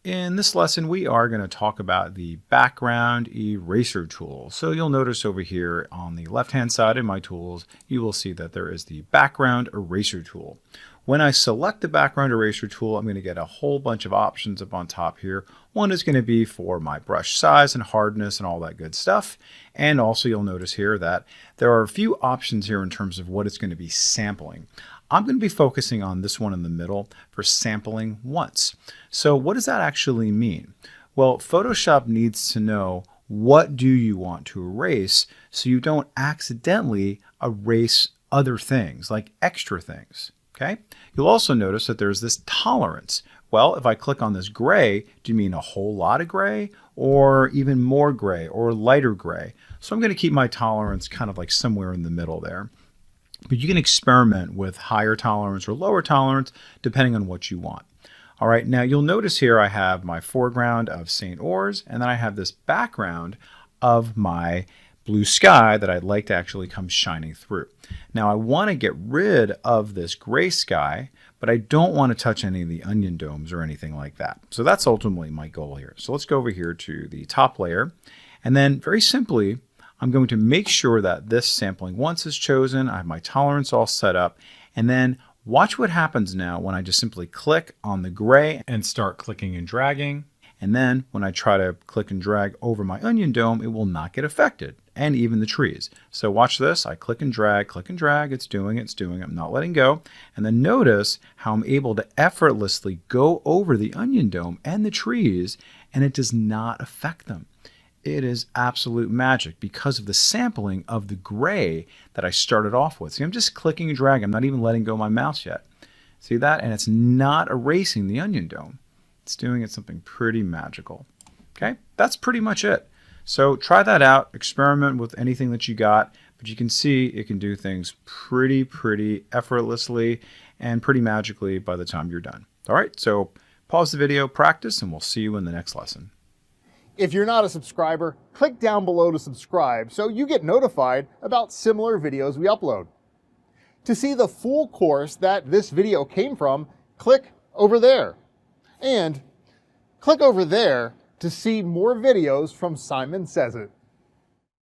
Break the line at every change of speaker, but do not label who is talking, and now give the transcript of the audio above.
In this lesson, we are going to talk about the background eraser tool. So you'll notice over here on the left-hand side of my tools, you will see that there is the background eraser tool. When I select the background eraser tool, I'm going to get a whole bunch of options up on top here. One is going to be for my brush size and hardness and all that good stuff. And also you'll notice here that there are a few options here in terms of what it's going to be sampling. I'm going to be focusing on this one in the middle for sampling once. So what does that actually mean? Well, Photoshop needs to know what do you want to erase so you don't accidentally erase other things, like extra things. Okay? You'll also notice that there's this tolerance. Well, if I click on this gray, do you mean a whole lot of gray or even more gray or lighter gray? So I'm going to keep my tolerance kind of like somewhere in the middle there. But you can experiment with higher tolerance or lower tolerance depending on what you want. All right, now you'll notice here I have my foreground of St. Oars, and then I have this background of my blue sky that I'd like to actually come shining through. Now I want to get rid of this gray sky, but I don't want to touch any of the onion domes or anything like that. So that's ultimately my goal here. So let's go over here to the top layer, and then very simply, I'm going to make sure that this sampling once is chosen. I have my tolerance all set up, and then watch what happens now when I just simply click on the gray and start clicking and dragging. And then when I try to click and drag over my onion dome, it will not get affected, and even the trees. So watch this. I click and drag, it's doing it, I'm not letting go. And then notice how I'm able to effortlessly go over the onion dome and the trees, and it does not affect them. It is absolute magic because of the sampling of the gray that I started off with. See, I'm just clicking and dragging. I'm not even letting go of my mouse yet. See that? And it's not erasing the onion dome. It's doing it something pretty magical. Okay, that's pretty much it. So try that out. Experiment with anything that you got. But you can see it can do things pretty effortlessly and pretty magically by the time you're done. All right, so pause the video, practice, and we'll see you in the next lesson.
If you're not a subscriber, click down below to subscribe so you get notified about similar videos we upload. To see the full course that this video came from, click over there. And click over there to see more videos from Simon Says It.